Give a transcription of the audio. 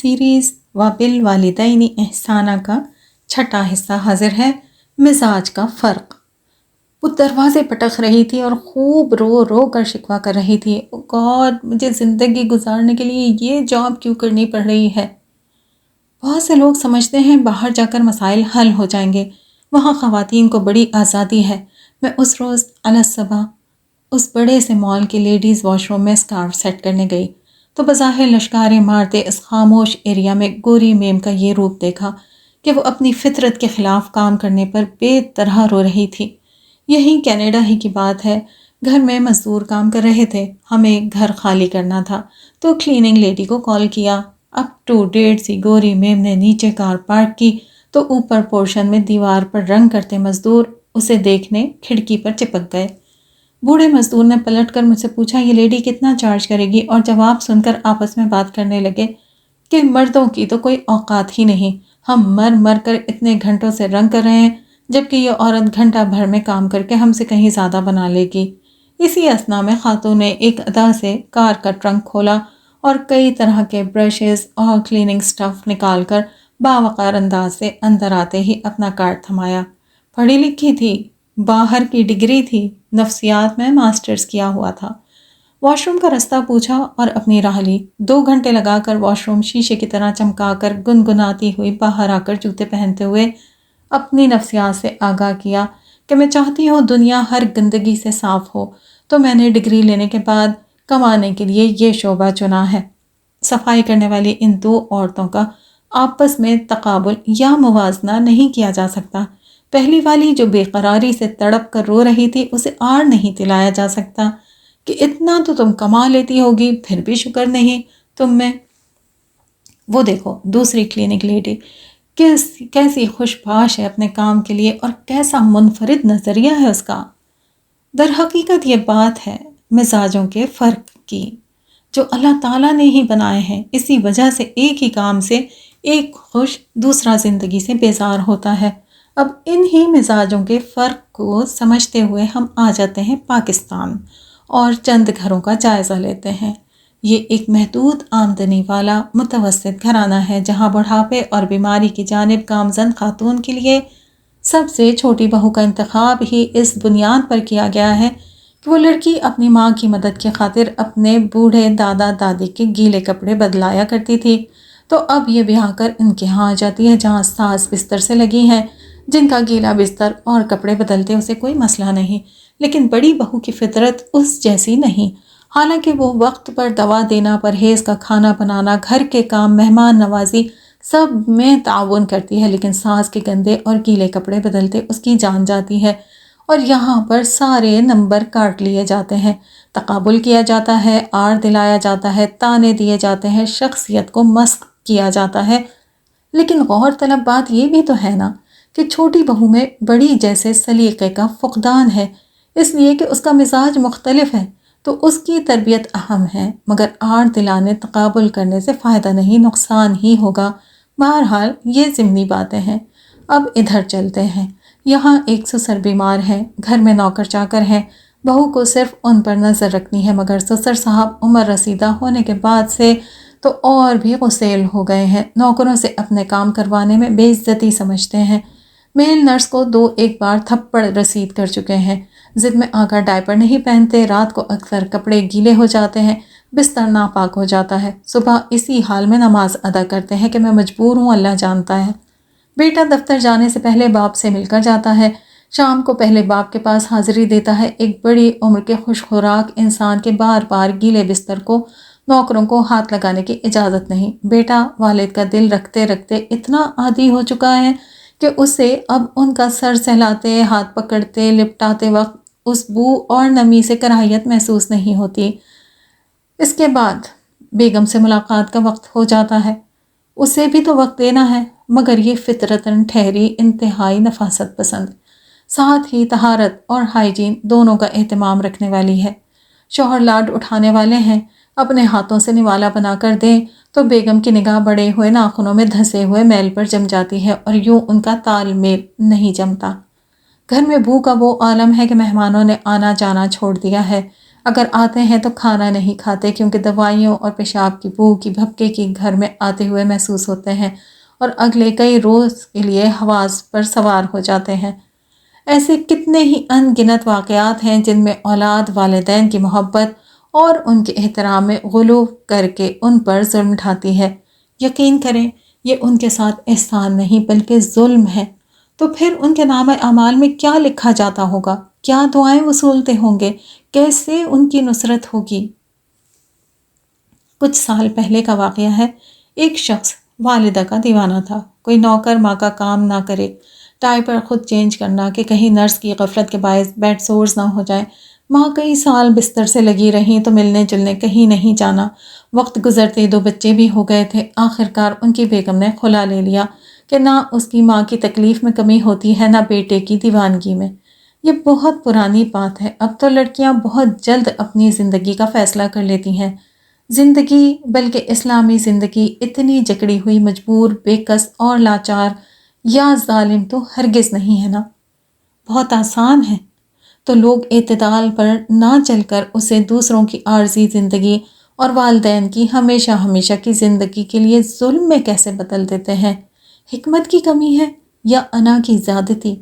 Series و بالوالدین احسانہ کا چھٹا حصہ حاضر ہے، مزاج کا فرق۔ وہ دروازے پٹک رہی تھی اور خوب رو رو کر شکوہ کر رہی تھی، او گاڈ مجھے زندگی گزارنے کے لیے یہ جاب کیوں کرنی پڑ رہی ہے۔ بہت سے لوگ سمجھتے ہیں باہر جا کر مسائل حل ہو جائیں گے، وہاں خواتین کو بڑی آزادی ہے۔ میں اس روز الصبح اس بڑے سے مال کے لیڈیز واش روم میں سکارف سیٹ کرنے گئی تو بظاہر لشکاریں مارتے اس خاموش ایریا میں گوری میم کا یہ روپ دیکھا کہ وہ اپنی فطرت کے خلاف کام کرنے پر بے طرح رو رہی تھی۔ یہی کینیڈا ہی کی بات ہے، گھر میں مزدور کام کر رہے تھے، ہمیں گھر خالی کرنا تھا تو کلیننگ لیڈی کو کال کیا۔ اپ ٹو ڈیٹ سی گوری میم نے نیچے کار پارک کی تو اوپر پورشن میں دیوار پر رنگ کرتے مزدور اسے دیکھنے کھڑکی پر چپک گئے۔ بوڑھے مزدور نے پلٹ کر مجھ سے پوچھا یہ لیڈی کتنا چارج کرے گی، اور جواب سن کر آپس میں بات کرنے لگے کہ مردوں کی تو کوئی اوقات ہی نہیں، ہم مر مر کر اتنے گھنٹوں سے رنگ کر رہے ہیں جبکہ یہ عورت گھنٹہ بھر میں کام کر کے ہم سے کہیں زیادہ بنا لے گی۔ اسی اثنا میں خاتون نے ایک ادا سے کار کا ٹرنک کھولا اور کئی طرح کے برشز اور کلیننگ سٹف نکال کر باوقار انداز سے اندر آتے ہی اپنا کارڈ تھمایا۔ پڑھی لکھی تھی، باہر کی ڈگری تھی، نفسیات میں ماسٹرز کیا ہوا تھا۔ واش روم کا رستہ پوچھا اور اپنی راہ لی۔ 2 گھنٹے لگا کر واش روم شیشے کی طرح چمکا کر گنگناتی ہوئی باہر آ کر جوتے پہنتے ہوئے اپنی نفسیات سے آگاہ کیا کہ میں چاہتی ہوں دنیا ہر گندگی سے صاف ہو، تو میں نے ڈگری لینے کے بعد کمانے کے لیے یہ شعبہ چنا ہے۔ صفائی کرنے والی ان 2 عورتوں کا آپس میں تقابل یا موازنہ نہیں کیا جا سکتا۔ پہلی والی جو بے قراری سے تڑپ کر رو رہی تھی اسے آڑ نہیں دلایا جا سکتا کہ اتنا تو تم کما لیتی ہوگی پھر بھی شکر نہیں تم میں۔ وہ دیکھو دوسری کلینک لیڈی کیسی خوش باش ہے اپنے کام کے لیے اور کیسا منفرد نظریہ ہے اس کا۔ در حقیقت یہ بات ہے مزاجوں کے فرق کی جو اللہ تعالیٰ نے ہی بنائے ہیں۔ اسی وجہ سے ایک ہی کام سے ایک خوش دوسرا زندگی سے بیزار ہوتا ہے۔ اب انہی مزاجوں کے فرق کو سمجھتے ہوئے ہم آ جاتے ہیں پاکستان اور چند گھروں کا جائزہ لیتے ہیں۔ یہ ایک محدود آمدنی والا متوسط گھرانہ ہے جہاں بڑھاپے اور بیماری کی جانب گامزن خاتون کے لیے سب سے چھوٹی بہو کا انتخاب ہی اس بنیاد پر کیا گیا ہے کہ وہ لڑکی اپنی ماں کی مدد کی خاطر اپنے بوڑھے دادا دادی کے گیلے کپڑے بدلایا کرتی تھی، تو اب یہ بیاہ کر ان کے ہاں آ جاتی ہے جہاں ساس بستر سے لگی ہیں، جن کا گیلا بستر اور کپڑے بدلتے اسے کوئی مسئلہ نہیں، لیکن بڑی بہو کی فطرت اس جیسی نہیں۔ حالانکہ وہ وقت پر دوا دینا، پرہیز کا کھانا بنانا، گھر کے کام، مہمان نوازی سب میں تعاون کرتی ہے، لیکن ساس کے گندے اور گیلے کپڑے بدلتے اس کی جان جاتی ہے، اور یہاں پر سارے نمبر کاٹ لیے جاتے ہیں، تقابل کیا جاتا ہے، آڑ دلایا جاتا ہے، تانے دیے جاتے ہیں، شخصیت کو مسخ کیا جاتا ہے۔ لیکن غور طلب بات یہ بھی تو ہے نا کہ چھوٹی بہو میں بڑی جیسے سلیقے کا فقدان ہے، اس لیے کہ اس کا مزاج مختلف ہے تو اس کی تربیت اہم ہے، مگر آڑ دلانے تقابل کرنے سے فائدہ نہیں، نقصان ہی ہوگا۔ بہرحال یہ ضمنی باتیں ہیں۔ اب ادھر چلتے ہیں۔ یہاں ایک سسر بیمار ہے، گھر میں نوکر چاکر ہیں، بہو کو صرف ان پر نظر رکھنی ہے، مگر سسر صاحب عمر رسیدہ ہونے کے بعد سے تو اور بھی غسیل ہو گئے ہیں، نوکروں سے اپنے کام کروانے میں بے عزتی سمجھتے ہیں، میل نرس کو 2-1 بار تھپڑ رسید کر چکے ہیں، ضد میں آ کر ڈائپر نہیں پہنتے، رات کو اکثر کپڑے گیلے ہو جاتے ہیں، بستر ناپاک ہو جاتا ہے، صبح اسی حال میں نماز ادا کرتے ہیں کہ میں مجبور ہوں، اللہ جانتا ہے۔ بیٹا دفتر جانے سے پہلے باپ سے مل کر جاتا ہے، شام کو پہلے باپ کے پاس حاضری دیتا ہے۔ ایک بڑی عمر کے خوش خوراک انسان کے بار بار گیلے بستر کو نوکروں کو ہاتھ لگانے کی اجازت نہیں۔ بیٹا والد کا دل رکھتے رکھتے اتنا عادی ہو چکا ہے کہ اسے اب ان کا سر سہلاتے، ہاتھ پکڑتے، لپٹاتے وقت اس بو اور نمی سے کراہیت محسوس نہیں ہوتی۔ اس کے بعد بیگم سے ملاقات کا وقت ہو جاتا ہے، اسے بھی تو وقت دینا ہے، مگر یہ فطرتاً ٹھہری انتہائی نفاست پسند، ساتھ ہی طہارت اور ہائیجین دونوں کا اہتمام رکھنے والی ہے۔ شوہر لاڈ اٹھانے والے ہیں، اپنے ہاتھوں سے نوالا بنا کر دیں تو بیگم کی نگاہ بڑے ہوئے ناخنوں میں دھسے ہوئے میل پر جم جاتی ہے اور یوں ان کا تال میل نہیں جمتا۔ گھر میں بو کا وہ عالم ہے کہ مہمانوں نے آنا جانا چھوڑ دیا ہے، اگر آتے ہیں تو کھانا نہیں کھاتے کیونکہ دوائیوں اور پیشاب کی بو کی بھپکے کی گھر میں آتے ہوئے محسوس ہوتے ہیں اور اگلے کئی روز کے لیے حواس پر سوار ہو جاتے ہیں۔ ایسے کتنے ہی ان گنت واقعات ہیں جن میں اولاد والدین کی محبت اور ان کے احترام میں غلو کر کے ان پر ظلم ڈھاتی ہے۔ یقین کریں یہ ان کے ساتھ احسان نہیں بلکہ ظلم ہے۔ تو پھر ان کے نامہ اعمال میں کیا لکھا جاتا ہوگا؟ کیا دعائیں وصولتے ہوں گے؟ کیسے ان کی نصرت ہوگی؟ کچھ سال پہلے کا واقعہ ہے۔ ایک شخص والدہ کا دیوانہ تھا۔ کوئی نوکر ماں کا کام نہ کرے، ڈائپر خود چینج کرنا کہ کہیں نرس کی غفلت کے باعث بیڈ سورز نہ ہو جائیں۔ ماں کئی سال بستر سے لگی رہیں تو ملنے جلنے کہیں نہیں جانا۔ وقت گزرتے 2 بچے بھی ہو گئے تھے۔ آخرکار ان کی بیگم نے خلا لے لیا کہ نہ اس کی ماں کی تکلیف میں کمی ہوتی ہے نہ بیٹے کی دیوانگی میں۔ یہ بہت پرانی بات ہے۔ اب تو لڑکیاں بہت جلد اپنی زندگی کا فیصلہ کر لیتی ہیں۔ زندگی بلکہ اسلامی زندگی اتنی جکڑی ہوئی، مجبور، بے کس اور لاچار یا ظالم تو ہرگز نہیں ہے نا۔ بہت آسان ہے تو لوگ اعتدال پر نہ چل کر اسے دوسروں کی عارضی زندگی اور والدین کی ہمیشہ ہمیشہ کی زندگی کے لیے ظلم میں کیسے بدل دیتے ہیں؟ حکمت کی کمی ہے یا انا کی زیادتی؟